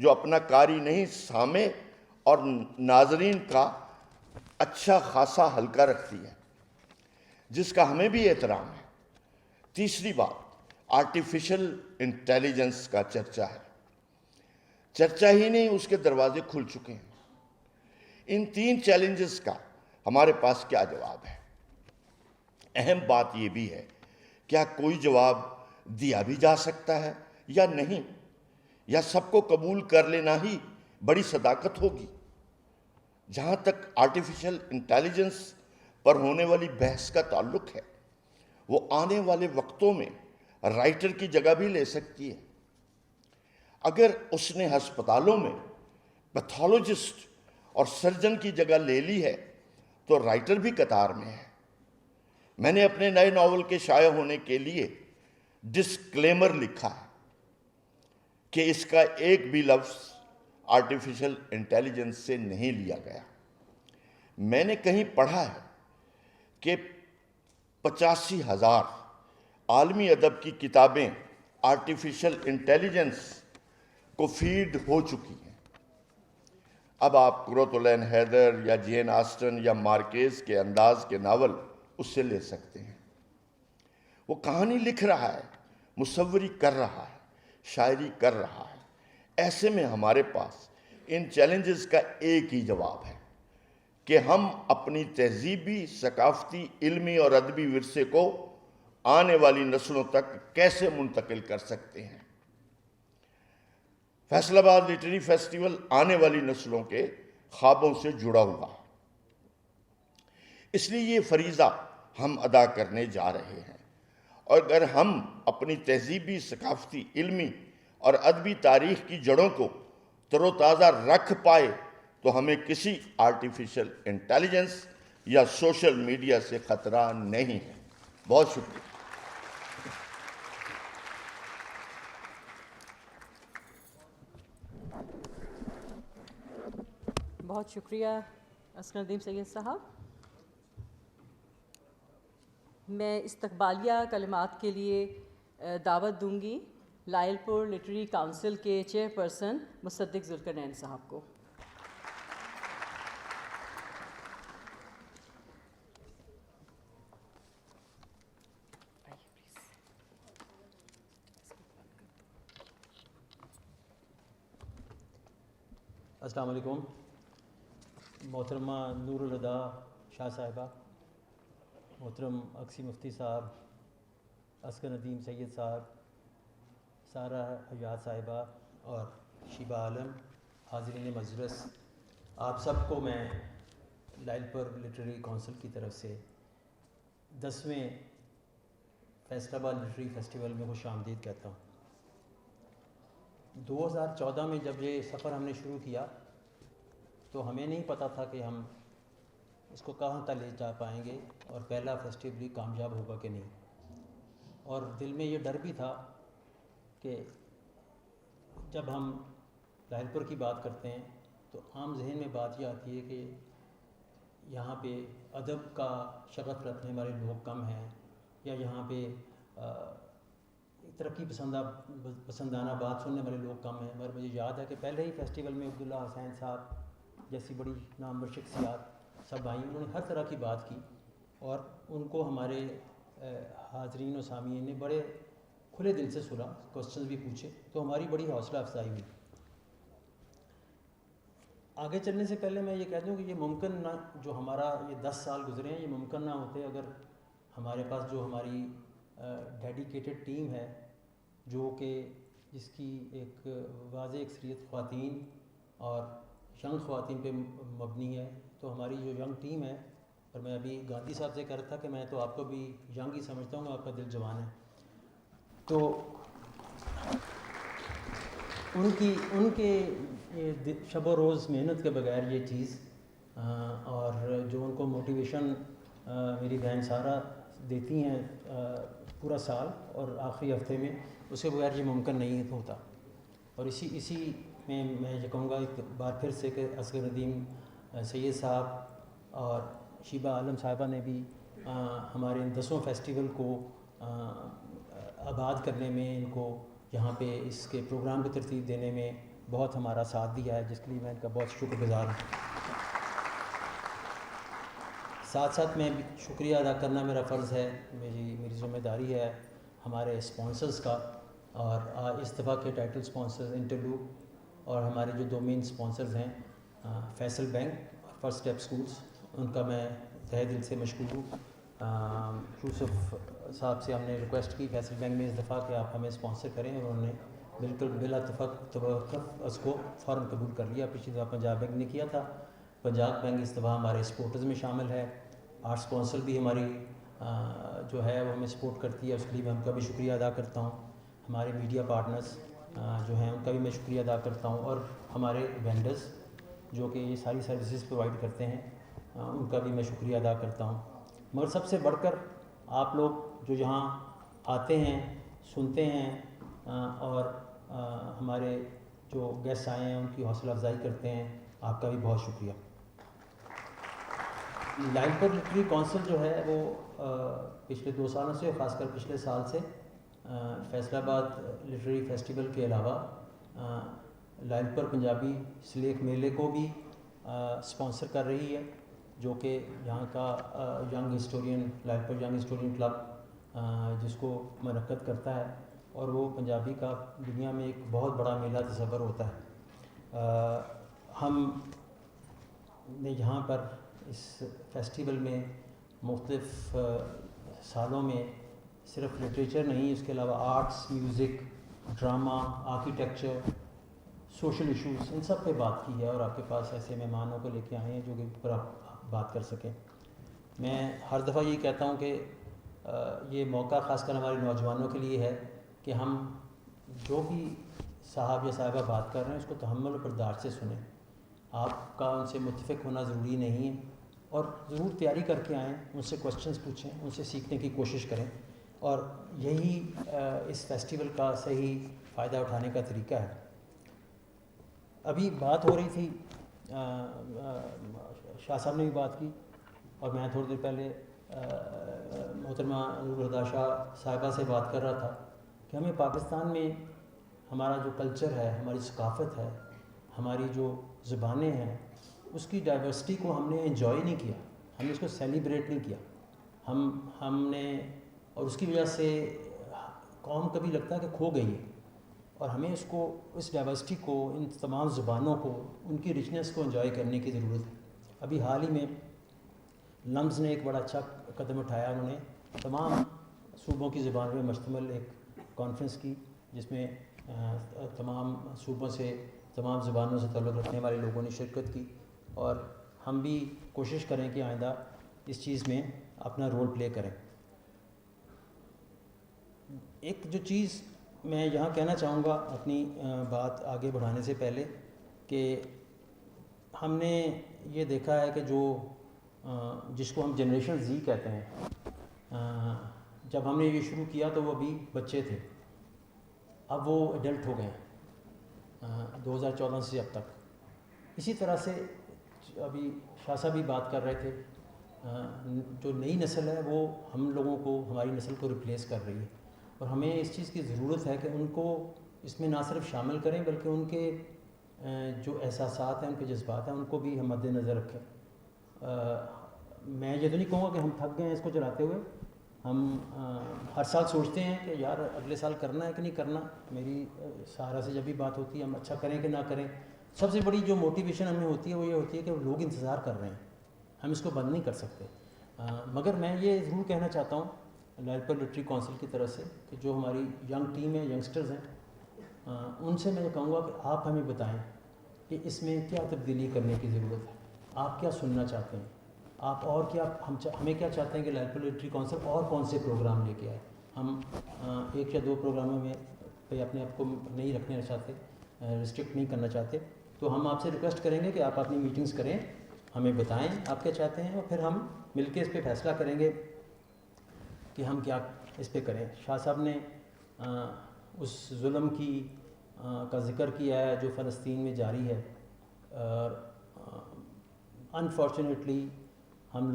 جو اپنا کاری نہیں سامع اور ناظرین کا اچھا خاصا حلقہ رکھتی ہے، جس کا ہمیں بھی احترام ہے۔ تیسری بات، آرٹیفیشل انٹیلیجنس کا چرچا ہے۔ چرچا ہی نہیں، اس کے دروازے کھل چکے ہیں۔ ان تین چیلنجز کا ہمارے پاس کیا جواب ہے؟ اہم بات یہ بھی ہے، کیا کوئی جواب دیا بھی جا سکتا ہے یا نہیں، یا سب کو قبول کر لینا ہی بڑی صداقت ہوگی؟ جہاں تک آرٹیفیشل انٹیلیجنس پر ہونے والی بحث کا تعلق ہے، وہ آنے والے وقتوں میں رائٹر کی جگہ بھی لے سکتی ہے۔ اگر اس نے ہسپتالوں میں پیتھولوجسٹ اور سرجن کی جگہ لے لی ہے تو رائٹر بھی قطار میں ہے۔ میں نے اپنے نئے ناول کے شائع ہونے کے لیے ڈسکلیمر لکھا ہے کہ اس کا ایک بھی لفظ آرٹیفیشل انٹیلیجنس سے نہیں لیا گیا۔ میں نے کہیں پڑھا ہے کہ 85,000 عالمی ادب کی کتابیں آرٹیفیشل انٹیلیجنس کو فیڈ ہو چکی ہیں۔ اب آپ قرۃ العین حیدر یا جین آسٹن یا مارکیز کے انداز کے ناول اس سے لے سکتے ہیں۔ وہ کہانی لکھ رہا ہے، مصوری کر رہا ہے، شاعری کر رہا ہے۔ ایسے میں ہمارے پاس ان چیلنجز کا ایک ہی جواب ہے کہ ہم اپنی تہذیبی، ثقافتی، علمی اور ادبی ورثے کو آنے والی نسلوں تک کیسے منتقل کر سکتے ہیں۔ فیصل آباد لٹریری فیسٹیول آنے والی نسلوں کے خوابوں سے جڑا ہوا ہے۔ اس لیے یہ فریضہ ہم ادا کرنے جا رہے ہیں، اور اگر ہم اپنی تہذیبی، ثقافتی، علمی اور ادبی تاریخ کی جڑوں کو تر و تازہ رکھ پائے تو ہمیں کسی آرٹیفیشل انٹیلیجنس یا سوشل میڈیا سے خطرہ نہیں ہے۔ بہت شکریہ۔ بہت شکریہ عسکر ندیم سید صاحب۔ میں استقبالیہ کلمات کے لیے دعوت دوں گی لائل پور لٹریری کاؤنسل کے چیئرپرسن مصدق ذوالقرنین صاحب کو۔ السلام علیکم۔ محترمہ نور الہدا شاہ صاحبہ، محترم اقصی مفتی صاحب، عسکر ندیم سید صاحب، سارہ حیات صاحبہ اور شیبہ عالم، حاضرین مجلس، آپ سب کو میں لائل پور لٹریری کونسل کی طرف سے 10ویں فیصل آباد لٹریری فیسٹیول میں خوش آمدید کہتا ہوں۔ 2014 میں جب یہ سفر ہم نے شروع کیا تو ہمیں نہیں پتہ تھا کہ ہم اس کو کہاں تک لے جا پائیں گے اور پہلا فیسٹیول بھی کامیاب ہوگا کہ نہیں، اور دل میں یہ ڈر بھی تھا کہ جب ہم لائل پور کی بات کرتے ہیں تو عام ذہن میں بات یہ آتی ہے کہ یہاں پہ ادب کا شغف رکھنے والے لوگ کم ہیں، یا یہاں پہ ترقی پسندانہ بات سننے والے لوگ کم ہیں۔ مگر مجھے یاد ہے کہ پہلے ہی فیسٹیول میں عبداللہ حسین صاحب جیسی بڑی نامور شخصیات سب آئیں، انہوں نے ہر طرح کی بات کی، اور ان کو ہمارے حاضرین و سامعین نے بڑے کھلے دل سے سنا، کوسچنز بھی پوچھے، تو ہماری بڑی حوصلہ افزائی ہوئی۔ آگے چلنے سے پہلے میں یہ کہہ دوں کہ یہ ممکن نہ، جو ہمارا یہ 10 سال گزرے ہیں، یہ ممکن نہ ہوتے اگر ہمارے پاس جو ہماری ڈیڈیکیٹڈ ٹیم ہے، جو کہ جس کی ایک واضح اکثریت خواتین اور ینگ خواتین پہ مبنی ہے، تو ہماری جو ینگ ٹیم ہے، اور میں ابھی گاندھی صاحب سے کہہ رہا تھا کہ میں تو آپ کو بھی ینگ ہی سمجھتا ہوں، آپ کا دل جوان ہے، تو ان کے شب و روز محنت کے بغیر یہ چیز، اور جو ان کو موٹیویشن میری بہن سارہ دیتی ہیں پورا سال اور آخری ہفتے میں، اس کے بغیر یہ ممکن نہیں ہوتا۔ اور اسی میں میں یہ کہوں گا ایک بار پھر سے کہ عسکر ندیم سید صاحب اور شیبہ عالم صاحبہ نے بھی ہمارے ان 10ویں فیسٹیول کو آباد کرنے میں، ان کو یہاں پہ اس کے پروگرام کو ترتیب دینے میں بہت ہمارا ساتھ دیا ہے، جس کے لیے میں ان کا بہت شکر گزار ہوں۔ ساتھ ساتھ میں شکریہ ادا کرنا میرا فرض ہے، میری ذمہ داری ہے ہمارے اسپانسرز کا، اور اس دفعہ کے ٹائٹل اسپانسرز انٹرلوپ اور ہمارے جو دو مین اسپانسرز ہیں فیصل بینک اور فرسٹ اسٹیپ اسکولز، ان کا میں تہہ دل سے مشکور ہوں۔ یوسف صاحب سے ہم نے ریکویسٹ کی فیصل بینک میں اس دفعہ کہ آپ ہمیں اسپانسر کریں، اور انہوں نے بالکل بلا توقف اس کو فوراً قبول کر لیا۔ پچھلی دفعہ پنجاب بینک نے کیا تھا، پنجاب بینک اس دفعہ ہمارے سپورٹرز میں شامل ہے۔ آرٹ اسپانسر بھی ہماری جو ہے وہ ہمیں سپورٹ کرتی ہے، اس کے لیے میں ان کا بھی شکریہ ادا کرتا ہوں۔ ہمارے میڈیا پارٹنرز جو ہیں ان کا بھی میں شکریہ ادا کرتا ہوں، اور ہمارے وینڈرز جو کہ یہ ساری سروسز پرووائڈ کرتے ہیں ان کا بھی میں شکریہ ادا کرتا ہوں۔ مگر سب سے بڑھ کر آپ لوگ جو یہاں آتے ہیں، سنتے ہیں، اور ہمارے جو گیسٹ آئے ہیں ان کی حوصلہ افزائی کرتے ہیں، آپ کا بھی بہت شکریہ۔ لائل پور لٹری کونسل جو ہے وہ پچھلے 2 سالوں سے، خاص کر پچھلے سال سے فیصل آباد لٹریری فیسٹیول کے علاوہ لائل پور پنجابی سلیک میلے کو بھی اسپانسر کر رہی ہے، جو کہ یہاں کا ینگ ہسٹورین لائل پور ینگ ہسٹورین کلب جس کو منعقد کرتا ہے، اور وہ پنجابی کا دنیا میں ایک بہت بڑا میلہ تصور ہوتا ہے۔ ہم نے یہاں پر اس فیسٹیول میں مختلف سالوں میں صرف لٹریچر نہیں، اس کے علاوہ arts, music, drama, architecture, social issues, ان سب پہ بات کی ہے، اور آپ کے پاس ایسے مہمانوں کو لے کے آئے ہیں جو کہ پر آپ بات کر سکیں۔ میں ہر دفعہ یہی کہتا ہوں کہ یہ موقع خاص کر ہمارے نوجوانوں کے لیے ہے کہ ہم جو بھی صاحب یا صاحبہ بات کر رہے ہیں اس کو تحمل و برداشت سے سنیں۔ آپ کا ان سے متفق ہونا ضروری نہیں ہے، اور ضرور تیاری کر کے آئیں، ان سے کوشچنز پوچھیں، ان سے سیکھنے کی کوشش کریں، اور یہی اس فیسٹیول کا صحیح فائدہ اٹھانے کا طریقہ ہے۔ ابھی بات ہو رہی تھی، شاہ صاحب نے بھی بات کی، اور میں تھوڑی دیر پہلے محترمہ نور الہدیٰ شاہ صاحبہ سے بات کر رہا تھا کہ ہمیں پاکستان میں ہمارا جو کلچر ہے، ہماری ثقافت ہے، ہماری جو زبانیں ہیں، اس کی ڈائیورسٹی کو ہم نے انجوائے نہیں کیا، ہم نے اس کو سیلیبریٹ نہیں کیا۔ ہم نے، اور اس کی وجہ سے قوم کبھی لگتا ہے کہ کھو گئی ہے، اور ہمیں اس کو، اس ڈائیورسٹی کو، ان تمام زبانوں کو، ان کی رچنس کو انجوائے کرنے کی ضرورت ہے۔ ابھی حال ہی میں لمز نے ایک بڑا اچھا قدم اٹھایا، انہوں نے تمام صوبوں کی زبان میں مشتمل ایک کانفرنس کی، جس میں تمام صوبوں سے، تمام زبانوں سے تعلق رکھنے والے لوگوں نے شرکت کی، اور ہم بھی کوشش کریں کہ آئندہ اس چیز میں اپنا رول پلے کریں۔ ایک جو چیز میں یہاں کہنا چاہوں گا اپنی بات آگے بڑھانے سے پہلے، کہ ہم نے یہ دیکھا ہے کہ جس کو ہم جنریشن زی کہتے ہیں، جب ہم نے یہ شروع کیا تو وہ ابھی بچے تھے، اب وہ ایڈلٹ ہو گئے ہیں 2014 سے اب تک۔ اسی طرح سے ابھی شاہ صاحب بھی بات کر رہے تھے، جو نئی نسل ہے وہ ہم لوگوں کو، ہماری نسل کو ریپلیس کر رہی ہے، اور ہمیں اس چیز کی ضرورت ہے کہ ان کو اس میں نہ صرف شامل کریں بلکہ ان کے جو احساسات ہیں، ان کے جذبات ہیں، ان کو بھی ہم مد نظر رکھیں۔ میں یہ تو نہیں کہوں گا کہ ہم تھک گئے ہیں اس کو چلاتے ہوئے، ہم ہر سال سوچتے ہیں کہ یار اگلے سال کرنا ہے کہ نہیں کرنا۔ میری سہارا سے جب بھی بات ہوتی ہے ہم اچھا کریں کہ نہ کریں، سب سے بڑی جو موٹیویشن ہمیں ہوتی ہے وہ یہ ہوتی ہے کہ لوگ انتظار کر رہے ہیں، ہم اس کو بند نہیں کر سکتے۔ مگر میں یہ ضرور کہنا چاہتا ہوں لائل پور لٹری کونسل کی طرف سے کہ جو ہماری ینگ ٹیم ہے، ینگسٹرز ہیں، ان سے میں یہ کہوں گا کہ آپ ہمیں بتائیں کہ اس میں کیا تبدیلی کرنے کی ضرورت ہے، آپ کیا سننا چاہتے ہیں، آپ اور کیا ہمیں کیا چاہتے ہیں کہ لائل پور لٹری کونسل اور کون سے پروگرام لے کے آئے۔ ہم 1 یا 2 پروگراموں میں پہ اپنے آپ کو نہیں رکھنا چاہتے، ریسٹرکٹ نہیں کرنا چاہتے، تو ہم آپ سے ریکویسٹ کریں گے کہ آپ اپنی میٹنگز کریں، ہمیں بتائیں آپ کیا چاہتے ہیں، اور پھر ہم مل کے اس پہ فیصلہ کریں گے کہ ہم کیا اس پہ کریں۔ شاہ صاحب نے اس ظلم کا ذکر کیا ہے جو فلسطین میں جاری ہے، اور انفارچونیٹلی ہم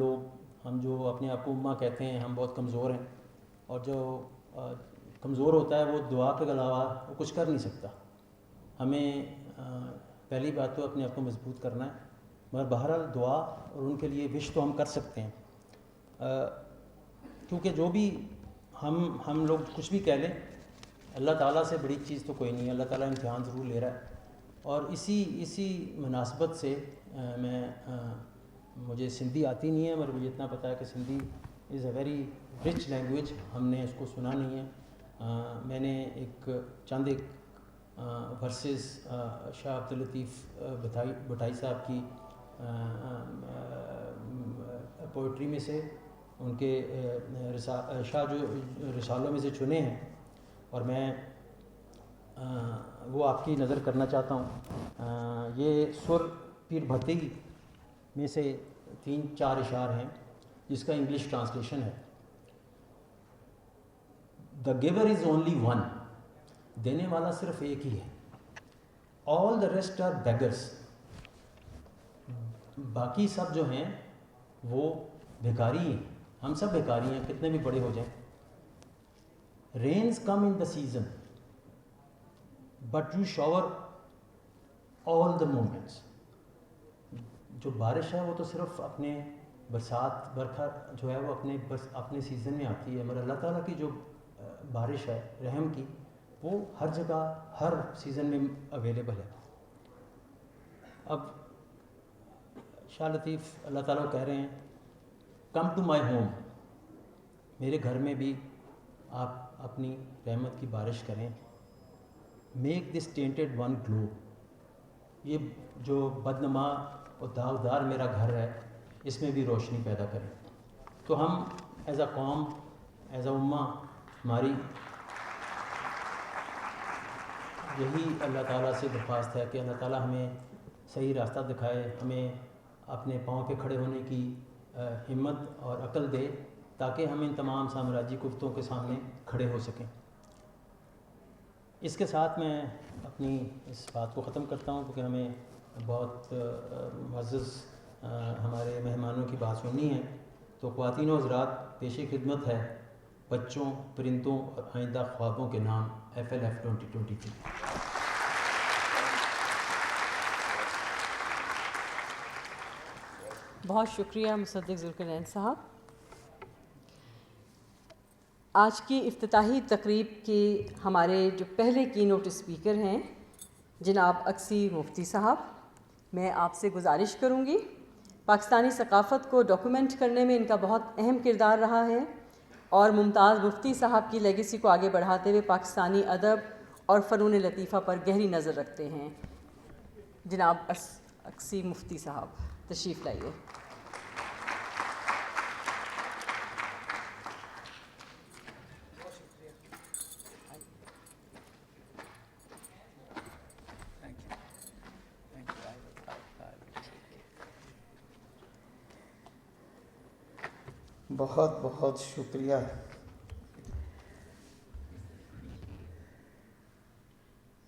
جو اپنے آپ کو امہ کہتے ہیں، ہم بہت کمزور ہیں، اور جو کمزور ہوتا ہے وہ دعا کے علاوہ وہ کچھ کر نہیں سکتا۔ ہمیں پہلی بات تو اپنے آپ کو مضبوط کرنا ہے، مگر بہرحال دعا اور ان کے لیے وش تو ہم کر سکتے ہیں، کیونکہ جو بھی ہم لوگ کچھ بھی کہہ لیں، اللہ تعالیٰ سے بڑی چیز تو کوئی نہیں ہے، اللہ تعالیٰ امتحان ضرور لے رہا ہے. اور اسی مناسبت سے مجھے سندھی آتی نہیں ہے، مگر مجھے اتنا پتہ ہے کہ سندھی از اے ویری رچ لینگویج، ہم نے اس کو سنا نہیں ہے. میں نے چند ورسز شاہ عبداللطیف بھٹائی صاحب کی پوئٹری میں سے، ان کے شاہ جو رسالوں میں سے چنے ہیں، اور میں وہ آپ کی نظر کرنا چاہتا ہوں. یہ سر پیر بھتی میں سے 3-4 اشعار ہیں جس کا انگلش ٹرانسلیشن ہے. دا گیور از اونلی ون، دینے والا صرف ایک ہی ہے. آل دا ریسٹ آر بیگرس، باقی سب جو ہیں وہ بھیکاری ہیں، ہم سب بھیکاری ہیں کتنے بھی بڑے ہو جائیں. Rains come in the season but you shower all the moments. جو بارش ہے وہ تو صرف اپنے برکھا جو ہے وہ اپنے سیزن میں آتی ہے، مگر اللہ تعالیٰ کی جو بارش ہے رحم کی، وہ ہر جگہ ہر سیزن میں اویلیبل ہے. اب شاہ لطیف اللہ تعالیٰ کہہ رہے ہیں کم ٹو مائی ہوم، میرے گھر میں بھی آپ اپنی رحمت کی بارش کریں. میک دس ٹینٹڈ ون گلو، یہ جو بدنما اور داغدار میرا گھر ہے اس میں بھی روشنی پیدا کریں. تو ہم ایز اے قوم، ایز اے امہ، ہماری یہی اللہ تعالیٰ سے درخواست ہے کہ اللہ تعالیٰ ہمیں صحیح راستہ دکھائے، ہمیں اپنے پاؤں پہ کھڑے ہونے کی ہمت اور عقل دے، تاکہ ہم ان تمام سامراجی قوتوں کے سامنے کھڑے ہو سکیں. اس کے ساتھ میں اپنی اس بات کو ختم کرتا ہوں، کیونکہ ہمیں بہت معزز ہمارے مہمانوں کی بات سننی ہے. تو خواتین و حضرات، پیش خدمت ہے بچوں، پرندوں اور آئندہ خوابوں کے نام FLF 2023. بہت شکریہ مصدق ذوالقرنین صاحب. آج کی افتتاحی تقریب کے ہمارے جو پہلے کی نوٹ اسپیکر ہیں جناب اکسی مفتی صاحب، میں آپ سے گزارش کروں گی، پاکستانی ثقافت کو ڈاکومنٹ کرنے میں ان کا بہت اہم کردار رہا ہے، اور ممتاز مفتی صاحب کی لیگیسی کو آگے بڑھاتے ہوئے پاکستانی ادب اور فنون لطیفہ پر گہری نظر رکھتے ہیں. جناب اکسی مفتی صاحب تشریف لائیے. بہت بہت شکریہ.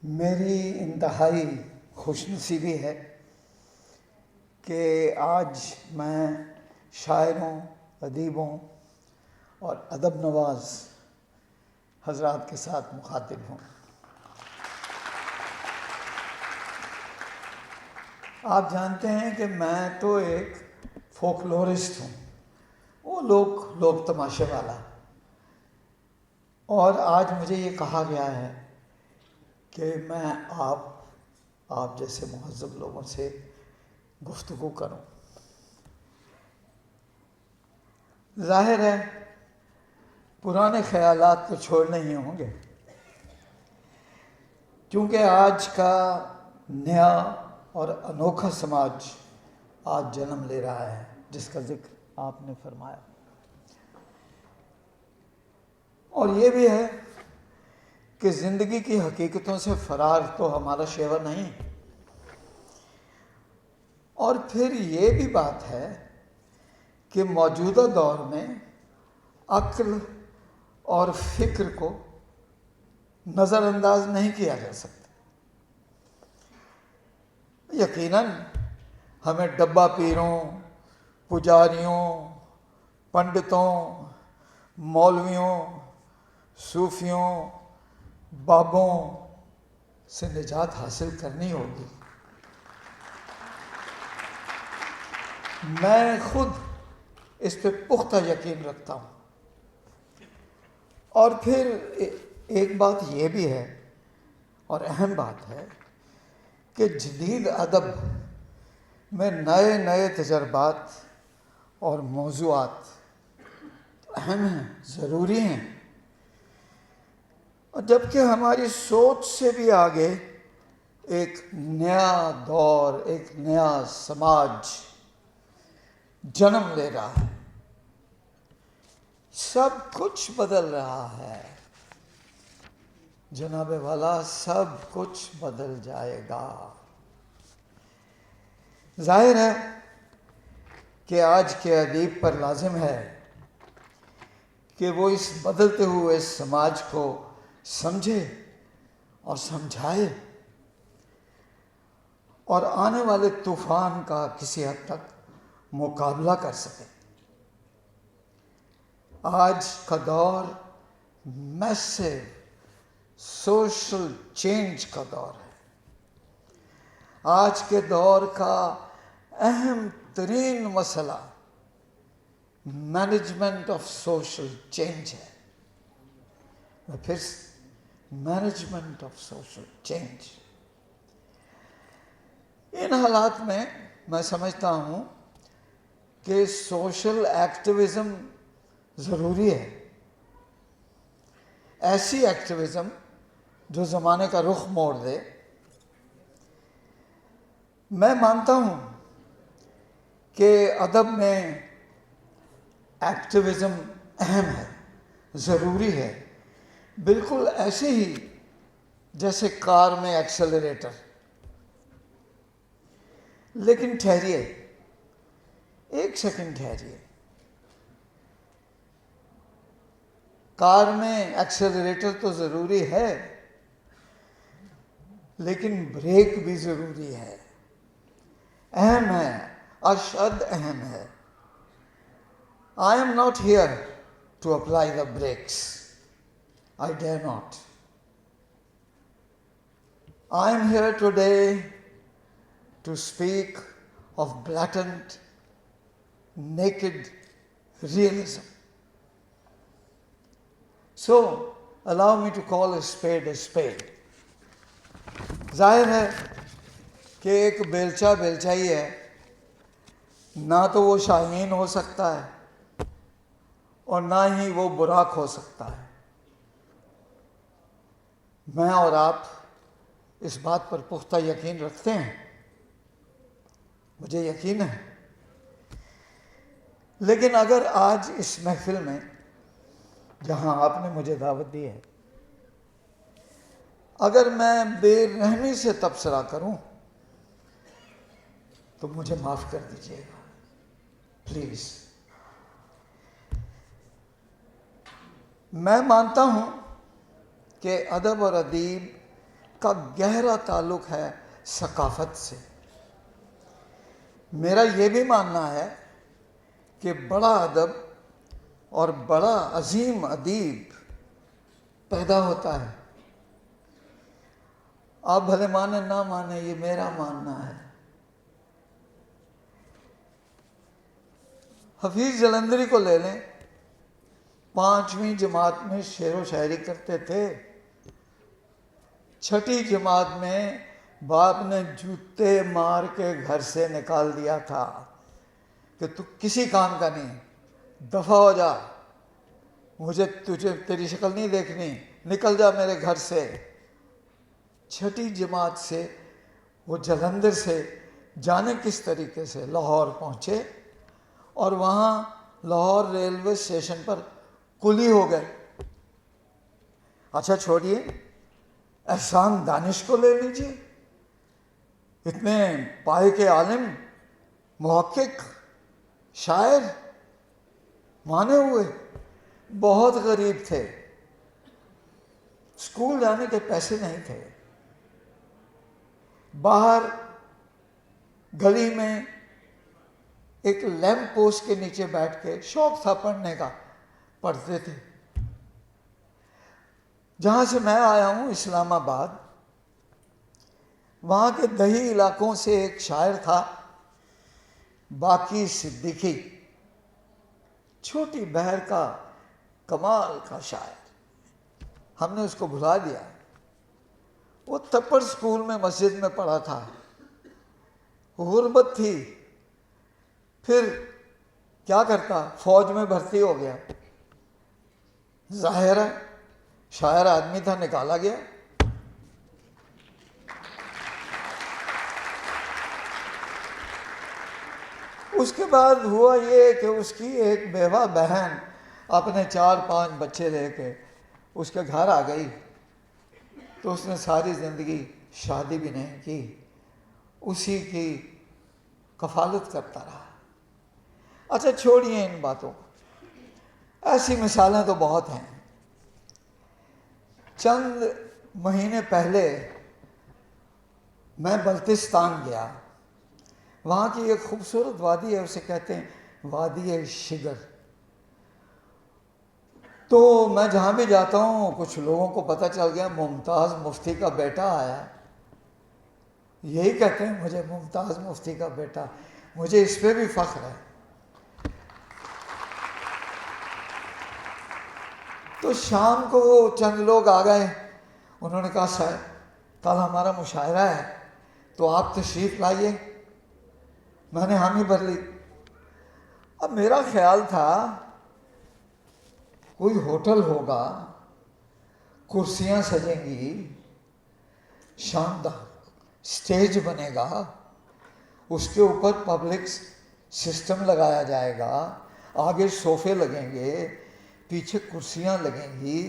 میری انتہائی خوش نصیبی ہے کہ آج میں شاعروں، ادیبوں اور ادب نواز حضرات کے ساتھ مخاطب ہوں. آپ جانتے ہیں کہ میں تو ایک فولکلورسٹ ہوں، وہ لوگ تماشے والا، اور آج مجھے یہ کہا گیا ہے کہ میں آپ جیسے مہذب لوگوں سے گفتگو کروں. ظاہر ہے پرانے خیالات تو چھوڑنے ہی ہوں گے، کیونکہ آج کا نیا اور انوکھا سماج آج جنم لے رہا ہے، جس کا ذکر آپ نے فرمایا. اور یہ بھی ہے کہ زندگی کی حقیقتوں سے فرار تو ہمارا شیوہ نہیں. اور پھر یہ بھی بات ہے کہ موجودہ دور میں عقل اور فکر کو نظر انداز نہیں کیا جا سکتا. یقیناً ہمیں ڈبہ پیروں، پجاریوں، پنڈتوں، مولویوں، صوفیوں، بابوں، سے نجات حاصل کرنی ہوگی. میں خود اس پہ پختہ یقین رکھتا ہوں. اور پھر ایک بات یہ بھی ہے اور اہم بات ہے کہ جدید ادب میں نئے نئے تجربات اور موضوعات اہم ہیں، ضروری ہیں، اور جبکہ ہماری سوچ سے بھی آگے ایک نیا دور، ایک نیا سماج جنم لے رہا ہے. سب کچھ بدل رہا ہے جناب والا، سب کچھ بدل جائے گا. ظاہر ہے کہ آج کے ادیب پر لازم ہے کہ وہ اس بدلتے ہوئے سماج کو سمجھے اور سمجھائے اور آنے والے طوفان کا کسی حد تک مقابلہ کر سکے. آج کا دور میسو سوشل چینج کا دور ہے. آج کے دور کا اہم ترین مسئلہ مینجمنٹ آف سوشل چینج ہے. پھر مینجمنٹ آف سوشل چینج. ان حالات میں میں سمجھتا ہوں کہ سوشل ایکٹیویزم ضروری ہے. ایسی ایکٹیویزم جو زمانے کا رخ موڑ دے. میں مانتا ہوں کہ ادب میں ایکٹیویزم اہم ہے، ضروری ہے، بالکل ایسے ہی جیسے کار میں ایکسلریٹر. لیکن ٹھہریے، ایک سیکنڈ ٹھہریے. کار میں ایکسلریٹر تو ضروری ہے، لیکن بریک بھی ضروری ہے، اہم ہے، اشد اہم ہے. I am not here to apply the brakes. I dare not. I am here today to speak of blatant, naked realism. So, allow me to call a spade a spade. ظاہر ہے کہ ایک بیلچہ بیلچہ ہی ہے، نہ تو وہ شاہین ہو سکتا ہے اور نہ ہی وہ براق ہو سکتا ہے. میں اور آپ اس بات پر پختہ یقین رکھتے ہیں، مجھے یقین ہے. لیکن اگر آج اس محفل میں جہاں آپ نے مجھے دعوت دی ہے، اگر میں بے رحمی سے تبصرہ کروں تو مجھے معاف کر دیجیے گا، پلیز. میں مانتا ہوں کہ ادب اور ادیب کا گہرا تعلق ہے ثقافت سے. میرا یہ بھی ماننا ہے کہ بڑا ادب اور بڑا عظیم ادیب پیدا ہوتا ہے. آپ بھلے مانیں نہ مانیں، یہ میرا ماننا ہے. حفیظ جلندری کو لے لیں، 5ویں جماعت میں شعر و شاعری کرتے تھے. 6ٹھی جماعت میں باپ نے جوتے مار کے گھر سے نکال دیا تھا کہ تو کسی کام کا نہیں، دفع ہو جا، مجھے تیری شکل نہیں دیکھنی، نکل جا میرے گھر سے. 6ٹھی جماعت سے وہ جلندر سے جانے کس طریقے سے لاہور پہنچے اور وہاں لاہور ریلوے اسٹیشن پر کلی ہو گئے. اچھا چھوڑیے، احسان دانش کو لے لیجیے، اتنے پائے کے عالم، محقق، شاعر، مانے ہوئے، بہت غریب تھے، اسکول جانے کے پیسے نہیں تھے. باہر گلی میں ایک لیمپ پوسٹ کے نیچے بیٹھ کے، شوق تھا پڑھنے کا، پڑھتے تھے. جہاں سے میں آیا ہوں اسلام آباد، وہاں کے دیہی علاقوں سے ایک شاعر تھا باقی صدیقی، چھوٹی بہر کا کمال کا شاعر. ہم نے اس کو بھلا دیا. وہ تپڑ اسکول میں مسجد میں پڑھا تھا، غربت تھی، پھر کیا کرتا، فوج میں بھرتی ہو گیا. ظاہر ہے شاعر آدمی تھا، نکالا گیا. اس کے بعد ہوا یہ کہ اس کی ایک بیوہ بہن اپنے 4-5 بچے لے کے اس کے گھر آ گئی. تو اس نے ساری زندگی شادی بھی نہیں کی، اسی کی کفالت کرتا رہا. اچھا چھوڑیے ان باتوں کو، ایسی مثالیں تو بہت ہیں. چند مہینے پہلے میں بلتستان گیا. وہاں کی ایک خوبصورت وادی ہے، اسے کہتے ہیں وادی شگر. تو میں جہاں بھی جاتا ہوں کچھ لوگوں کو پتہ چل گیا ممتاز مفتی کا بیٹا آیا. یہی کہتے ہیں مجھے، ممتاز مفتی کا بیٹا. مجھے اس پہ بھی فخر ہے. تو شام کو چند لوگ آ گئے، انہوں نے کہا صاحب کل ہمارا مشاعرہ ہے تو آپ تشریف لائیے. میں نے حامی بھر لی. اب میرا خیال تھا کوئی ہوٹل ہوگا، کرسیاں سجیں گی، شاندار اسٹیج بنے گا، اس کے اوپر پبلک سسٹم لگایا جائے گا، آگے صوفے لگیں گے، پیچھے کرسیاں لگیں گی،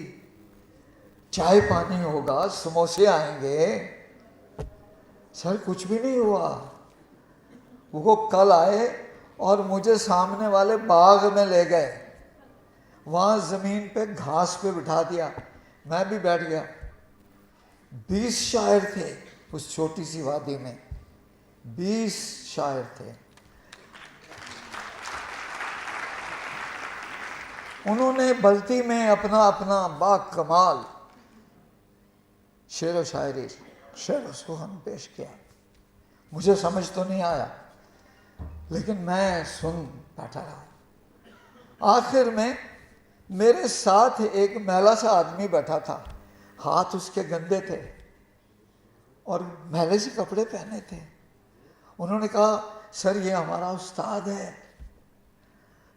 چائے پانی ہوگا، سموسے آئیں گے. سر کچھ بھی نہیں ہوا. وہ کل آئے اور مجھے سامنے والے باغ میں لے گئے، وہاں زمین پہ گھاس پہ بٹھا دیا. میں بھی بیٹھ گیا. 20 شاعر تھے اس چھوٹی سی وادی میں، 20 شاعر تھے. انہوں نے بلتی میں اپنا اپنا با کمال شعر و شاعری، شعر و سخن پیش کیا. مجھے سمجھ تو نہیں آیا لیکن میں سن بیٹھا رہا. آخر میں میرے ساتھ ایک میلا سا آدمی بیٹھا تھا، ہاتھ اس کے گندے تھے اور میلے سے کپڑے پہنے تھے. انہوں نے کہا سر یہ ہمارا استاد ہے،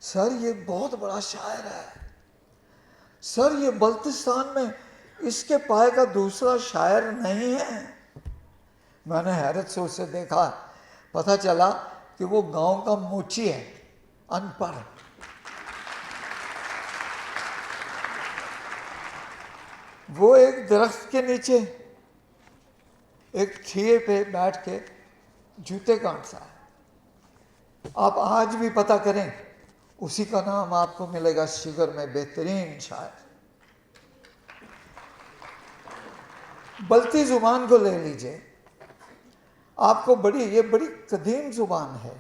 سر یہ بہت بڑا شاعر ہے، سر یہ بلتستان میں اس کے پائے کا دوسرا شاعر نہیں ہے. میں نے حیرت سے اسے دیکھا، پتہ چلا کہ وہ گاؤں کا موچی ہے، ان پڑھ. وہ ایک درخت کے نیچے ایک ٹھیے پہ بیٹھ کے جوتے کاٹتا ہے. آپ آج بھی پتہ کریں، اسی کا نام آپ کو ملے گا شگر میں بہترین شاعر. بلتی زبان کو لے لیجئے، آپ کو یہ بڑی قدیم زبان ہے.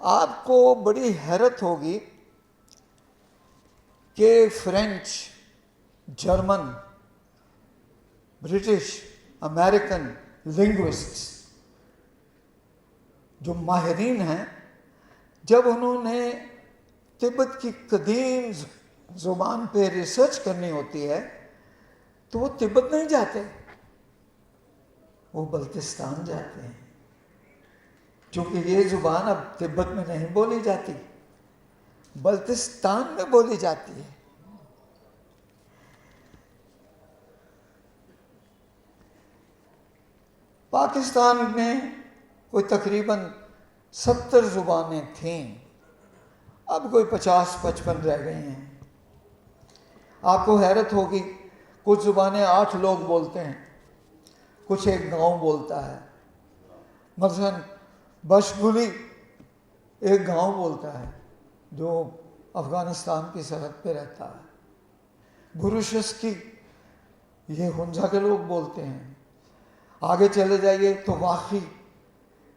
آپ کو بڑی حیرت ہوگی کہ فرینچ، جرمن، برٹش، امریکن لنگوسٹس جو ماہرین ہیں، جب انہوں نے تبت کی قدیم زبان پہ ریسرچ کرنی ہوتی ہے تو وہ تبت نہیں جاتے، وہ بلتستان جاتے ہیں، کیونکہ یہ زبان اب تبت میں نہیں بولی جاتی، بلتستان میں بولی جاتی ہے. پاکستان میں کوئی تقریباً 70 زبانیں تھیں، اب کوئی 50-55 رہ گئی ہیں. آپ کو حیرت ہوگی کچھ زبانیں 8 لوگ بولتے ہیں، کچھ ایک گاؤں بولتا ہے. مثلا بشگلی ایک گاؤں بولتا ہے جو افغانستان کی سرحد پہ رہتا ہے. بروشسکی یہ ہنزا کے لوگ بولتے ہیں. آگے چلے جائیے تو واقعی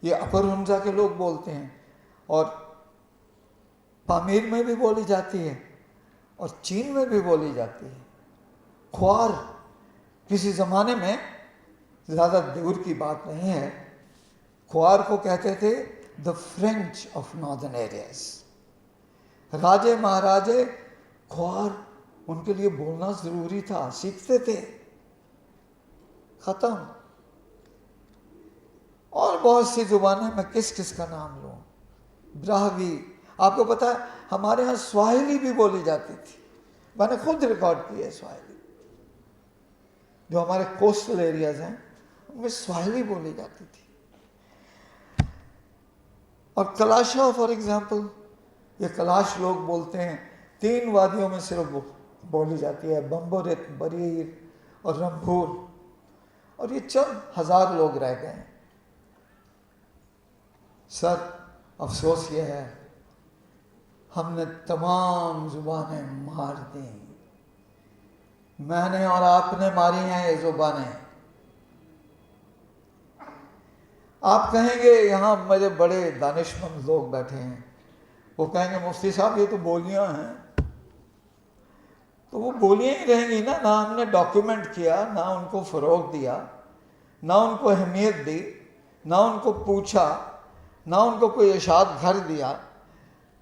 یہ اپر ہنزا کے لوگ بولتے ہیں، اور پامیر میں بھی بولی جاتی ہے اور چین میں بھی بولی جاتی ہے. کھوار کسی زمانے میں زیادہ دور کی بات نہیں ہے. کھوار کو کہتے تھے the French of Northern Areas. راجے مہاراجے کھوار ان کے لیے بولنا ضروری تھا, سیکھتے تھے. ختم. اور بہت سی زبانیں, میں کس کس کا نام لوں. براہوی, آپ کو پتا ہے ہمارے ہاں سواحلی بھی بولی جاتی تھی. میں نے خود ریکارڈ کی ہے سواحلی. جو ہمارے کوسٹل ایریاز ہیں ان میں سواحلی بولی جاتی تھی. اور کلاشا فار ایگزامپل, یہ کلاش لوگ بولتے ہیں, 3 وادیوں میں صرف بولی جاتی ہے, بمبورت, بریر اور رمبھور. اور یہ چند ہزار لوگ رہ گئے ہیں. سر افسوس یہ ہے ہم نے تمام زبانیں مار دیں. میں نے اور آپ نے ماری ہیں یہ زبانیں. آپ کہیں گے یہاں میرے بڑے دانشمند لوگ بیٹھے ہیں, وہ کہیں گے مفتی صاحب یہ تو بولیاں ہیں. تو وہ بولیاں ہی رہیں گی نا. نہ ہم نے ڈاکیومنٹ کیا, نہ ان کو فروغ دیا, نہ ان کو اہمیت دی, نہ ان کو پوچھا, نہ ان کو کوئی اشاعت گھر دیا,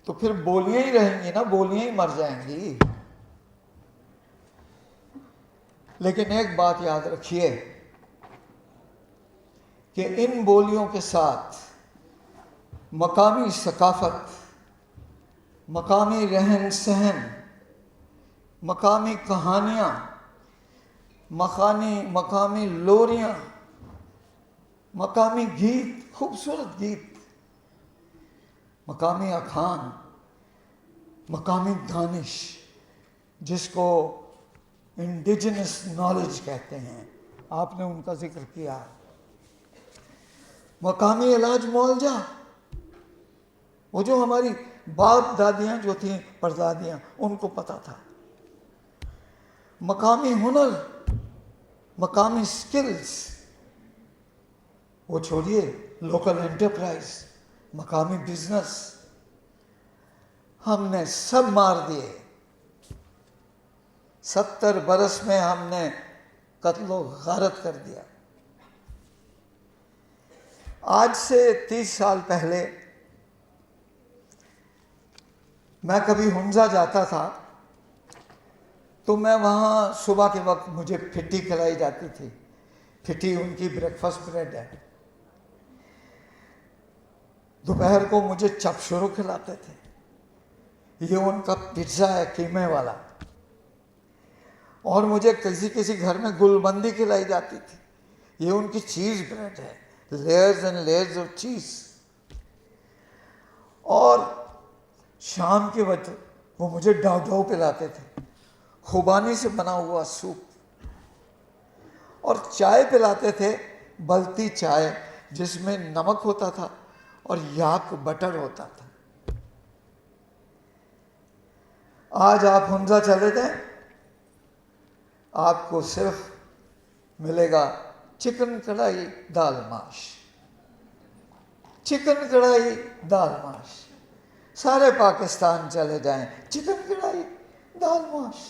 تو پھر بولیاں ہی رہیں گی نا, بولیاں ہی مر جائیں گی. لیکن ایک بات یاد رکھیے کہ ان بولیوں کے ساتھ مقامی ثقافت, مقامی رہن سہن, مقامی کہانیاں, مقامی لوریاں, مقامی گیت, خوبصورت گیت, مقامی اخان, مقامی دانش جس کو انڈیجنس نالج کہتے ہیں, آپ نے ان کا ذکر کیا. مقامی علاج معالجہ, وہ جو ہماری باپ دادیاں جو تھیں, پردادیاں, ان کو پتا تھا. مقامی ہنر, مقامی سکلز, وہ چھوڑیے لوکل انٹرپرائز, مقامی بزنس, ہم نے سب مار دیے. 70 برس میں ہم نے قتل و غارت کر دیا. آج سے 30 سال پہلے میں کبھی ہنزا جاتا تھا تو میں وہاں صبح کے وقت مجھے پھٹی کھلائی جاتی تھی. پھٹی ان کی بریکفاسٹ بریڈ ہے. دوپہر کو مجھے چپ شروع کھلاتے تھے. یہ ان کا پیزا ہے قیمے والا. اور مجھے کسی گھر میں گل بندی کھلائی جاتی تھی. یہ ان کی چیز بریڈ ہے, layers and layers of cheese. اور شام کے وقت وہ مجھے ڈاؤ ڈاؤ پلاتے تھے, خوبانی سے بنا ہوا سوپ. اور چائے پلاتے تھے, بلتی چائے جس میں نمک ہوتا تھا اور یاک بٹر ہوتا تھا. آج آپ ہنزا چلے جائیں, آپ کو صرف ملے گا چکن کڑھائی دال ماش, چکن کڑھائی دال ماش. سارے پاکستان چلے جائیں, چکن کڑھائی دال ماش.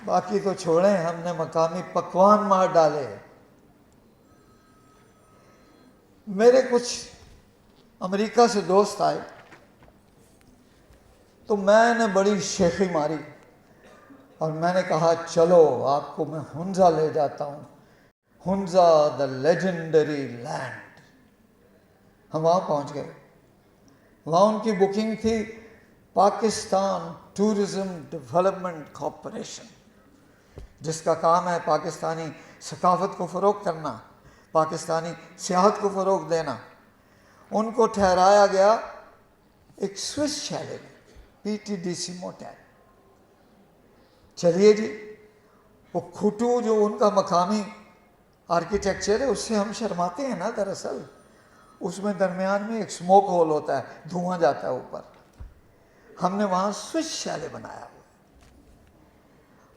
باقی تو چھوڑیں, ہم نے مقامی پکوان مار ڈالے. میرے کچھ امریکہ سے دوست آئے تو میں نے بڑی شیخی ماری اور میں نے کہا چلو آپ کو میں ہنزا لے جاتا ہوں. Hunza the legendary land. ہم وہاں پہنچ گئے. وہاں ان کی بکنگ تھی پاکستان ٹورزم ڈیولپمنٹ کارپوریشن, جس کا کام ہے پاکستانی ثقافت کو فروغ کرنا, پاکستانی سیاحت کو فروغ دینا. ان کو ٹھہرایا گیا ایک سوئس شہر میں, PTDC موٹیل. چلیے جی, وہ کھٹو جو ان کا مقامی آرکیٹیکچر ہے اس سے ہم شرماتے ہیں نا. دراصل اس میں درمیان میں ایک سموک ہول ہوتا ہے, دھواں جاتا ہے اوپر. ہم نے وہاں سوئس شیلے بنایا ہوا.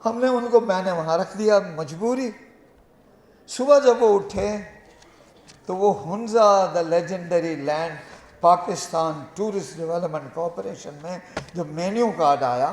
ہم نے ان کو, میں نے وہاں رکھ دیا مجبوری. صبح جب وہ اٹھے تو وہ Hunza the legendary land Pakistan Tourist Development Corporation میں جب مینیو کارڈ آیا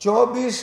24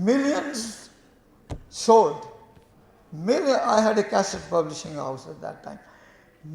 Millions sold. I had a cassette publishing house at that time.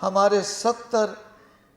70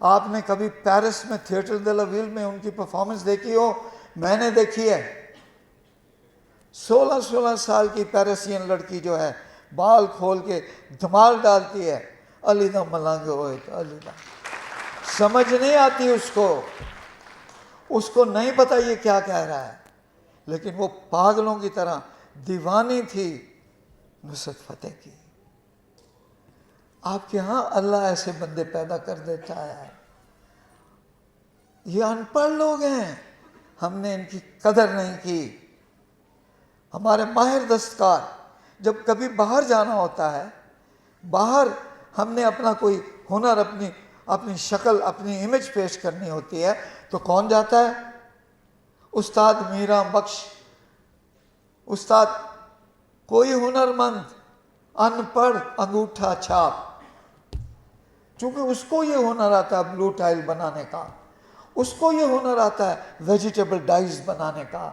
آپ نے کبھی پیرس میں تھیٹر دے لا ویل میں ان کی پرفارمنس دیکھی ہو؟ میں نے دیکھی ہے. 16 سال کی پیرسین لڑکی جو ہے بال کھول کے دھمال ڈالتی ہے، علی دا ملانگے ہوئے تو علی دا. سمجھ نہیں آتی اس کو نہیں پتا یہ کیا کہہ رہا ہے، لیکن وہ پاگلوں کی طرح دیوانی تھی نصرت فتح کی. آپ کے ہاں اللہ ایسے بندے پیدا کر دیتا ہے. یہ ان پڑھ لوگ ہیں، ہم نے ان کی قدر نہیں کی. ہمارے ماہر دستکار جب کبھی باہر جانا ہوتا ہے، باہر ہم نے اپنا کوئی ہنر، اپنی شکل، اپنی امیج پیش کرنی ہوتی ہے، تو کون جاتا ہے؟ استاد میرا بخش، استاد کوئی ہنرمند، ان پڑھ انگوٹھا چھاپ. چونکہ اس کو یہ ہنر آتا ہے بلو ٹائل بنانے کا، اس کو یہ ہنر آتا ہے ویجیٹیبل ڈائز بنانے کا،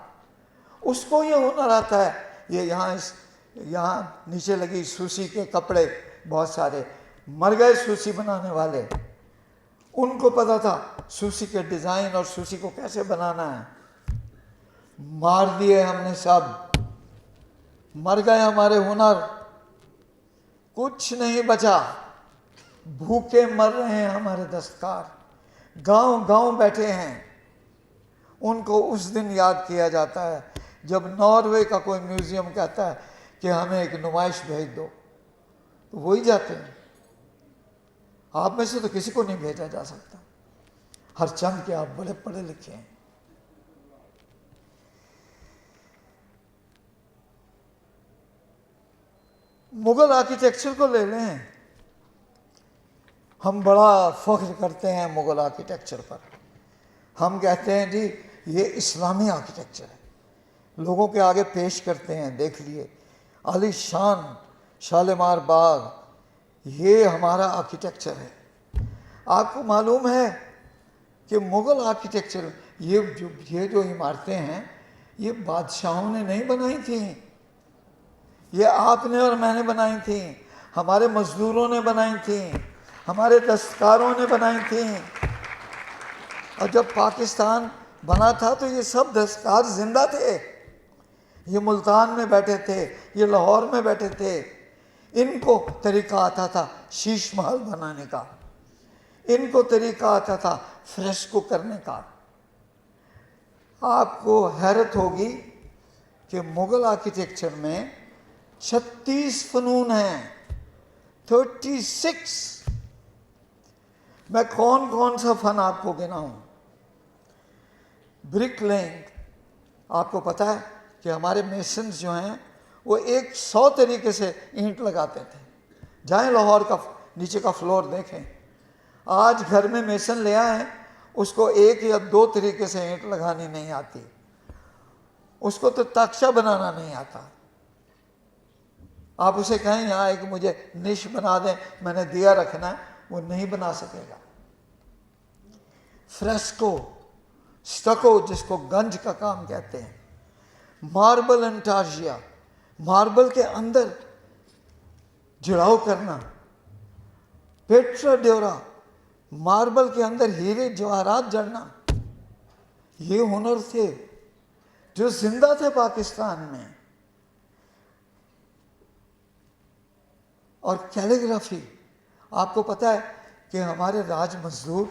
اس کو یہ ہنر آتا ہے یہ یہاں نیچے لگی سوسی کے کپڑے، بہت سارے مر گئے سوسی بنانے والے، ان کو پتا تھا سوسی کے ڈیزائن اور سوسی کو کیسے بنانا ہے. مار دیے ہم نے، سب مر گئے ہمارے ہنر، کچھ نہیں بچا. بھوکے مر رہے ہیں ہمارے دستکار، گاؤں گاؤں بیٹھے ہیں. ان کو اس دن یاد کیا جاتا ہے جب ناروے کا کوئی میوزیم کہتا ہے کہ ہمیں ایک نمائش بھیج دو، تو وہی جاتے ہیں. آپ میں سے تو کسی کو نہیں بھیجا جا سکتا، ہر چند کے آپ بڑے پڑھے لکھے ہیں. مغل آرکیٹیکچر کو لے لیں، ہم بڑا فخر کرتے ہیں مغل آرکیٹیکچر پر. ہم کہتے ہیں جی یہ اسلامی آرکیٹیکچر ہے، لوگوں کے آگے پیش کرتے ہیں، دیکھ لیے عالی شان شالیمار باغ، یہ ہمارا آرکیٹیکچر ہے. آپ کو معلوم ہے کہ مغل آرکیٹیکچر یہ جو عمارتیں ہیں یہ بادشاہوں نے نہیں بنائی تھیں، یہ آپ نے اور میں نے بنائی تھیں، ہمارے مزدوروں نے بنائی تھیں، ہمارے دستکاروں نے بنائی تھیں. اور جب پاکستان بنا تھا تو یہ سب دستکار زندہ تھے. یہ ملتان میں بیٹھے تھے، یہ لاہور میں بیٹھے تھے. ان کو طریقہ آتا تھا شیش محل بنانے کا، ان کو طریقہ آتا تھا فریسکو کرنے کا. آپ کو حیرت ہوگی کہ مغل آرکیٹیکچر میں 36 فنون ہیں، 36. میں کون سا فن آپ کو گناؤں؟ برک لینگ. آپ کو پتا ہے کہ ہمارے میسنز جو ہیں وہ 100 طریقے سے اینٹ لگاتے تھے. جائیں لاہور کا نیچے کا فلور دیکھیں، آج گھر میں میسن لے آئیں، اس کو 1 یا 2 طریقے سے اینٹ لگانی نہیں آتی، اس کو تو تاکچہ بنانا نہیں آتا. آپ اسے کہیں یہاں ایک مجھے نش بنا دیں، میں نے دیا رکھنا ہے، وہ نہیں بنا سکے گا. فریسکو، سٹکو جس کو گنج کا کام کہتے ہیں، ماربل انٹارجیا، ماربل کے اندر جڑاؤ کرنا، پیٹرا ڈیورا، ماربل کے اندر ہیرے جواہرات جڑنا، یہ ہنر تھے جو زندہ تھے پاکستان میں. اور کیلیگرافی، آپ کو پتا ہے کہ ہمارے راج مزدور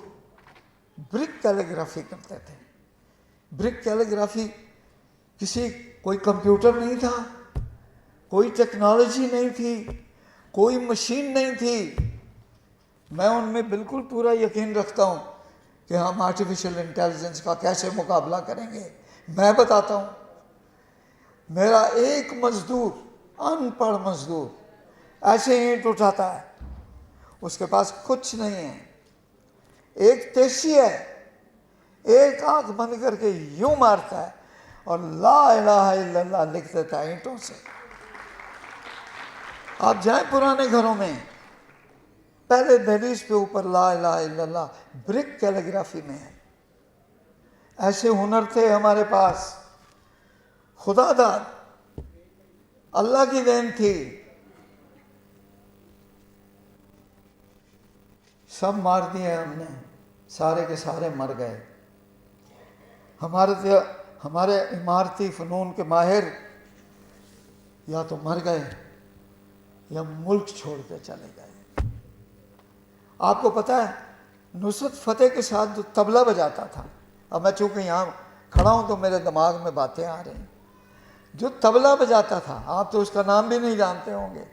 برک کیلیگرافی کرتے تھے. برک کیلیگرافی کوئی کمپیوٹر نہیں تھا، کوئی ٹیکنالوجی نہیں تھی، کوئی مشین نہیں تھی. میں ان میں بالکل پورا یقین رکھتا ہوں کہ ہم آرٹیفیشل انٹیلیجنس کا کیسے مقابلہ کریں گے. میں بتاتا ہوں، میرا ایک مزدور، ان پڑھ مزدور، ایسے اینٹ اٹھاتا ہے، اس کے پاس کچھ نہیں ہے، ایک تیسی ہے، ایک آنکھ بند کر کے یوں مارتا ہے اور لا الہ الا اللہ لکھ دیتا ہے اینٹوں سے. آپ جائیں پرانے گھروں میں، پہلے دہلیز پہ اوپر لا الہ الا اللہ برک کیلیگرافی میں ہے. ایسے ہنر تھے ہمارے پاس، خدا داد، اللہ کی دین تھی. سب مار دیے ہم نے. سارے کے سارے مر گئے. ہمارے عمارتی فنون کے ماہر یا تو مر گئے یا ملک چھوڑ کے چلے گئے. آپ کو پتہ ہے نصرت فتح کے ساتھ جو طبلہ بجاتا تھا، اب میں چونکہ یہاں کھڑا ہوں تو میرے دماغ میں باتیں آ رہی ہیں، جو طبلہ بجاتا تھا، آپ تو اس کا نام بھی نہیں جانتے ہوں گے.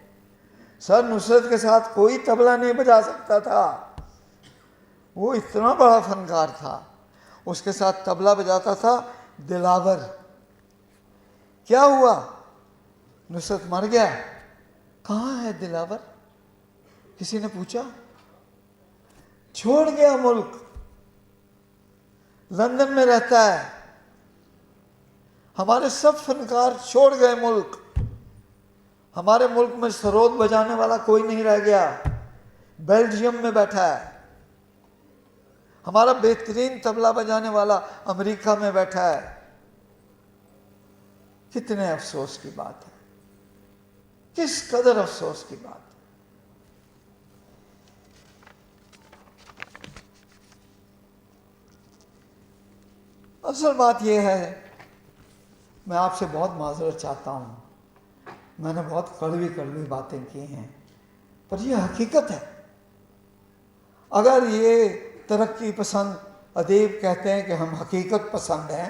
سر نصرت کے ساتھ کوئی طبلہ نہیں بجا سکتا تھا، وہ اتنا بڑا فنکار تھا. اس کے ساتھ طبلہ بجاتا تھا دلاور. کیا ہوا؟ نصرت مر گیا. کہاں ہے دلاور؟ کسی نے پوچھا؟ چھوڑ گیا ملک، لندن میں رہتا ہے. ہمارے سب فنکار چھوڑ گئے ملک. ہمارے ملک میں سرود بجانے والا کوئی نہیں رہ گیا، بیلجیم میں بیٹھا ہے. ہمارا بہترین طبلہ بجانے والا امریکہ میں بیٹھا ہے. کتنے افسوس کی بات ہے، کس قدر افسوس کی بات ہے. اصل بات یہ ہے، میں آپ سے بہت معذرت چاہتا ہوں، میں نے بہت کڑوی باتیں کی ہیں، پر یہ حقیقت ہے. اگر یہ ترقی پسند ادیب کہتے ہیں کہ ہم حقیقت پسند ہیں،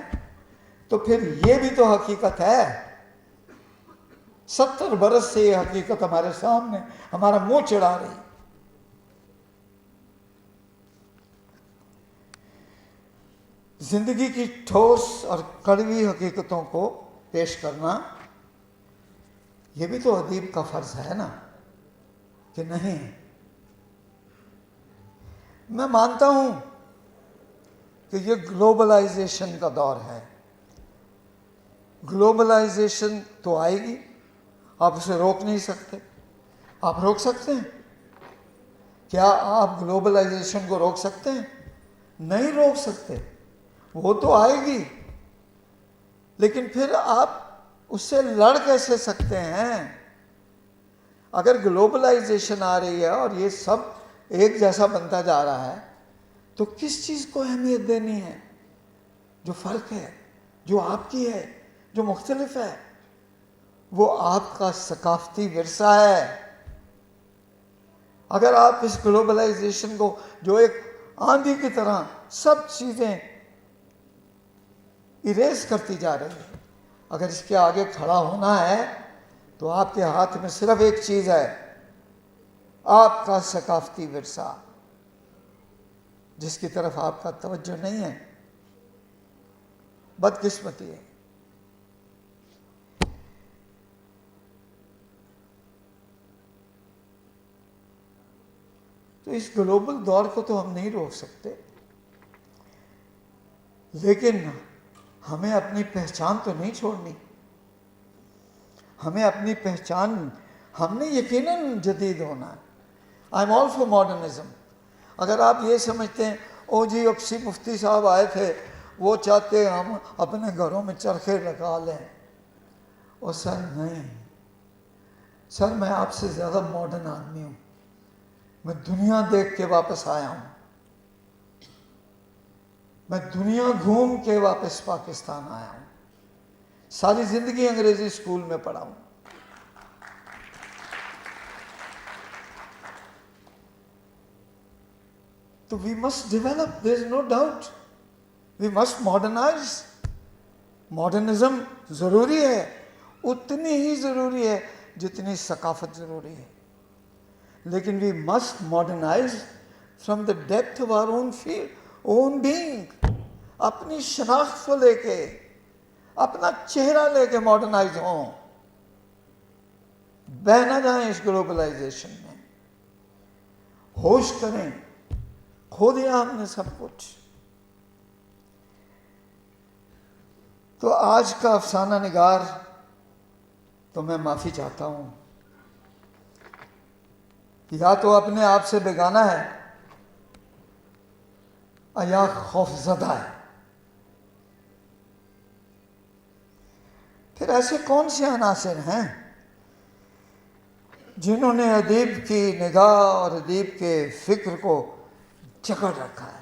تو پھر یہ بھی تو حقیقت ہے. 70 برس سے یہ حقیقت ہمارے سامنے ہمارا منہ چڑھا رہی. زندگی کی ٹھوس اور کڑوی حقیقتوں کو پیش کرنا یہ بھی تو ادیب کا فرض ہے نا، کہ نہیں؟ میں مانتا ہوں کہ یہ گلوبلائزیشن کا دور ہے. گلوبلائزیشن تو آئے گی، آپ اسے روک نہیں سکتے. آپ روک سکتے ہیں؟ کیا آپ گلوبلائزیشن کو روک سکتے ہیں؟ نہیں روک سکتے. وہ تو آئے گی، لیکن پھر آپ اس سے لڑ کیسے سکتے ہیں؟ اگر گلوبلائزیشن آ رہی ہے اور یہ سب ایک جیسا بنتا جا رہا ہے، تو کس چیز کو اہمیت دینی ہے؟ جو فرق ہے، جو آپ کی ہے، جو مختلف ہے، وہ آپ کا ثقافتی ورثہ ہے. اگر آپ اس گلوبلائزیشن کو جو ایک آندھی کی طرح سب چیزیں اریز کرتی جا رہی ہے، اگر اس کے آگے کھڑا ہونا ہے تو آپ کے ہاتھ میں صرف ایک چیز ہے، آپ کا ثقافتی ورثہ، جس کی طرف آپ کا توجہ نہیں ہے. بدقسمتی ہے. تو اس گلوبل دور کو تو ہم نہیں روک سکتے، لیکن ہمیں اپنی پہچان تو نہیں چھوڑنی. ہمیں اپنی پہچان، ہم نے یقیناً جدید ہونا ہے. I am all for modernism. اگر آپ یہ سمجھتے ہیں او جی اکسی مفتی صاحب آئے تھے، وہ چاہتے ہم اپنے گھروں میں چرخے لگا لیں، اور سر نہیں، سر میں آپ سے زیادہ ماڈرن آدمی ہوں. میں دنیا دیکھ کے واپس آیا ہوں، میں دنیا گھوم کے واپس پاکستان آیا ہوں. ساری زندگی انگریزی اسکول میں پڑھا ہوں. تو we must develop, there is no doubt, we must modernize. Modernism ضروری ہے، اتنی ہی ضروری ہے جتنی ثقافت ضروری ہے. لیکن we must modernize from the depth of our own feel, own being. اپنی شناخت کو لے کے، اپنا چہرہ لے کے ماڈرنائز ہوں. بہ نہ جائیں اس گلوبلائزیشن میں. ہوش کریں، کھو دیا ہم نے سب کچھ. تو آج کا افسانہ نگار تو میں معافی چاہتا ہوں، یا تو اپنے آپ سے بیگانہ ہے یا خوف زدہ ہے. پھر ایسے کون سے عناصر ہیں جنہوں نے ادیب کی نگاہ اور ادیب کے فکر کو جکڑ رکھا ہے؟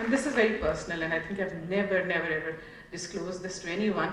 and this is very personal and I think I've never ever disclosed this to anyone,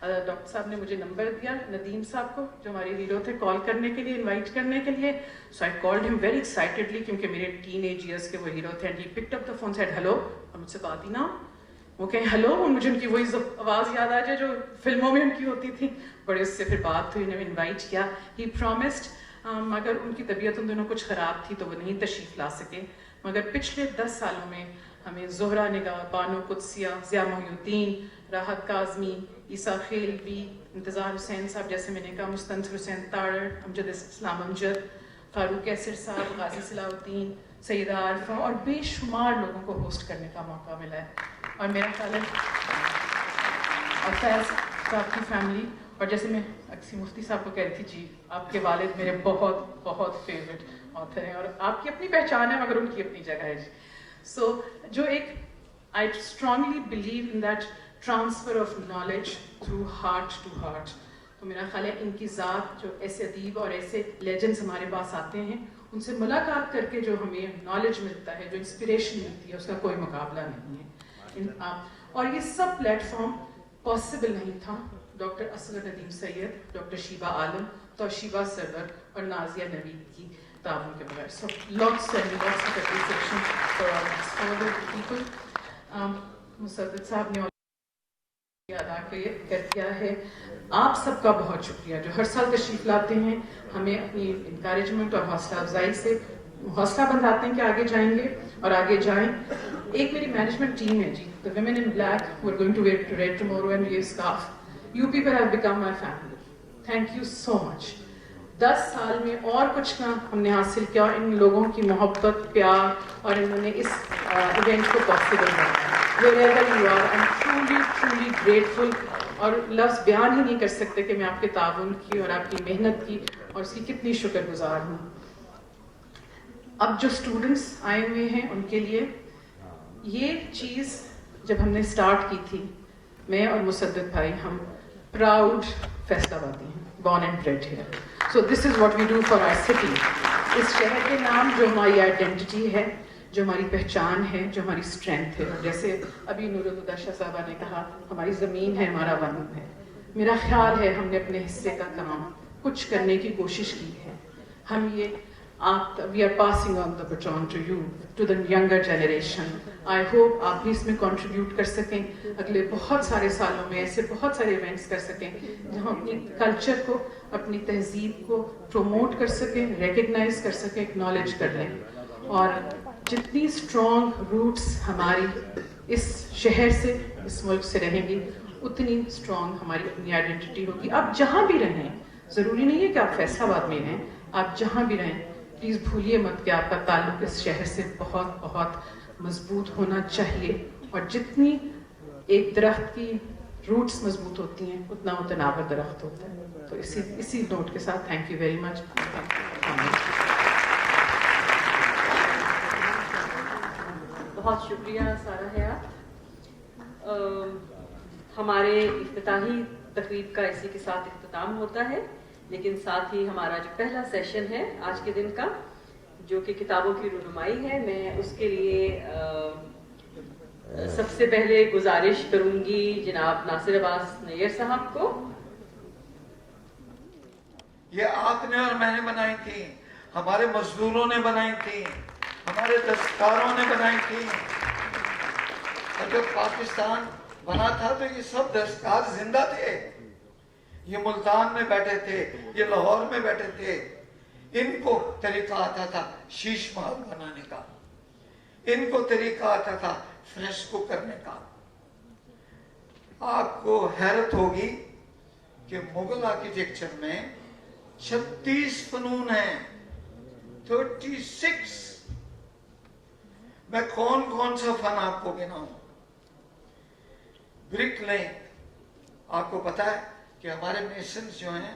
doctor صاحب نے مجھے نمبر دیا ندیم صاحب کو جو ہمارے ہیرو تھے کال کرنے کے لیے انوائٹ کرنے کے لیے. سو آئی کالڈ ہم ویری ایکسائٹیڈلی کیونکہ میرے ٹین ایج ایئرس کے وہ ہیرو تھے. And he picked up the phone said hello. اور مجھ سے بات ہی نہ وہ کہیں ہیلو اور مجھے ان کی وہی آواز یاد آ جائے جو فلموں میں ان کی ہوتی تھی. بڑے اس سے پھر بات ہوئی, انہیں انوائٹ کیا. ہی پرومسڈ مگر ان کی طبیعت ان دنوں کچھ خراب تھی تو وہ نہیں تشریف لا سکے. مگر پچھلے 10 سالوں میں ہمیں زہرا نگاہ, بانو قدسیہ, ضیاء محی الدین, راحت کاظمی, عیسیٰ خیلوی, انتظار حسین صاحب جیسے میں نے کہا, مستنصر حسین تاڑر, امجد اسلام امجد, فاروق کیسر صاحب, غازی صلاح الدین, سیدہ عارفہ اور بے شمار لوگوں کو ہوسٹ کرنے کا موقع ملا ہے. اور میرا خیال ہے اور فیض صاحب کی فیملی, اور جیسے میں اکسی مفتی صاحب کو کہہ رہی تھی, جی آپ کے والد میرے بہت بہت فیوریٹ آتھر ہیں اور آپ کی اپنی پہچان ہے مگر ان کی اپنی جگہ ہے. جی سو جو ایک I strongly believe in that transfer of knowledge through heart to heart. تو میرا خیال ہے ان کی ذات, جو ایسے ادیب اور ایسے لیجنڈس ہمارے پاس آتے ہیں, ان سے ملاقات کر کے جو ہمیں نالج ملتا ہے, جو انسپریشن ملتی ہے, اس کا کوئی مقابلہ نہیں ہے. اور یہ سب پلیٹ فارم پاسبل نہیں تھا ڈاکٹر اصغر ندیم سید, ڈاکٹر شیبہ عالم, توشیبہ سرور اور نازیہ نوید کی تعاون کے بغیر. So lots and lots of appreciation for all these four people. مسدد صاحب نے ادا کر دیا ہے. آپ سب کا بہت شکریہ جو ہر سال تشریف لاتے ہیں, ہمیں اپنی انکریجمنٹ اور حوصلہ افزائی سے حوصلہ بندھاتے ہیں کہ آگے جائیں گے اور آگے جائیں. ایک میری مینجمنٹ ٹیم ہے جی, the women in black who are going to wear red tomorrow and wear scarf. You people have become my family. Thank you so much. 10 سال میں اور کچھ نہ ہم نے حاصل کیا, ان لوگوں کی محبت, پیار, اور انہوں نے اس ایونٹ کو پاسبل بنایا. Wherever you are, I'm truly, truly grateful. اور لفظ بیان ہی نہیں کر سکتے کہ میں آپ کے تعاون کی اور آپ کی محنت کی اور اس کی کتنی شکر گزار ہوں. اب جو اسٹوڈنٹس آئے ہوئے ہیں ان کے لیے یہ چیز جب ہم نے اسٹارٹ کی تھی, میں اور مسدد بھائی, ہم پراؤڈ فیصل آبادی ہیں, born and bred here. So this is what we do for our city. اس شہر کے نام جو ہماری آئیڈینٹی ہے, جو ہماری پہچان ہے, جو ہماری اسٹرینتھ ہے. جیسے ابھی نورالہدیٰ شاہ صاحبہ نے کہا ہماری زمین ہے, ہمارا ون ہے. میرا خیال ہے ہم نے اپنے حصے کا کام کچھ کرنے کی کوشش کی ہے. ہم یہ we are passing on the baton to you, to the younger generation. I hope آپ بھی اس میں contribute کر سکیں, اگلے بہت سارے سالوں میں ایسے بہت سارے ایونٹس کر سکیں جہاں اپنی کلچر کو, اپنی تہذیب کو پروموٹ کر سکیں, ریکگنائز کر سکیں, اکنالج کر لیں. اور جتنی اسٹرانگ روٹس ہماری اس شہر سے, اس ملک سے رہیں گی, اتنی اسٹرانگ ہماری اپنی آئیڈینٹی ہوگی. آپ جہاں بھی رہیں, ضروری نہیں ہے کہ آپ فیصل آباد میں رہیں, آپ جہاں بھی رہیں, پلیز بھولیے مت کہ آپ کا تعلق اس شہر سے بہت بہت مضبوط ہونا چاہیے. اور جتنی ایک درخت کی روٹس مضبوط ہوتی ہیں اتنا وہ تناور درخت ہوتا ہے. تو اسی نوٹ کے ساتھ تھینک یو ویری مچ. بہت شکریہ سارہ حیات. ہمارے افتتاحی تقریب کا اسی کے ساتھ اختتام ہوتا ہے, لیکن ساتھ ہی ہمارا جو پہلا سیشن ہے آج کے دن کا, جو کہ کتابوں کی رونمائی ہے, میں اس کے لیے سب سے پہلے گزارش کروں گی جناب ناصر عباس نیر صاحب کو. یہ آپ نے اور میں نے بنائی تھی, ہمارے مزدوروں نے بنائی تھی, ہمارے دستکاروں نے بنائی تھی. اور جب پاکستان بنا تھا تو یہ سب دستکار زندہ تھے. یہ ملتان میں بیٹھے تھے, یہ لاہور میں بیٹھے تھے. ان کو طریقہ آتا تھا شیش محل بنانے کا, ان کو طریقہ آتا تھا فریسکو کرنے کا. آپ کو حیرت ہوگی کہ مغل آرکیٹیکچر میں 36 فنون ہیں, 36. میں کون سا فن آپ کو گناؤں. برک لیں, آپ کو پتا ہے کہ ہمارے میسنز جو ہیں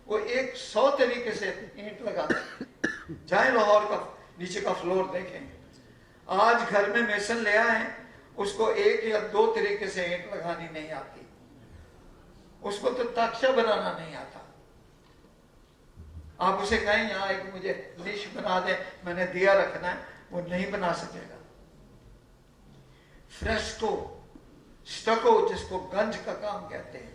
وہ 100 طریقے سے اینٹ لگاتے ہیں. جائیں لاہور کا نیچے کا فلور دیکھیں, آج گھر میں میسن لے آئے, اس کو 1 یا 2 طریقے سے اینٹ لگانی نہیں آتی, اس کو تو تاکچہ بنانا نہیں آتا. آپ اسے کہیں یہاں ایک مجھے نیش بنا دیں, میں نے دیا رکھنا ہے, وہ نہیں بنا سکے گا. فریسکو, سٹکو جس کو گنج کا کام کہتے ہیں,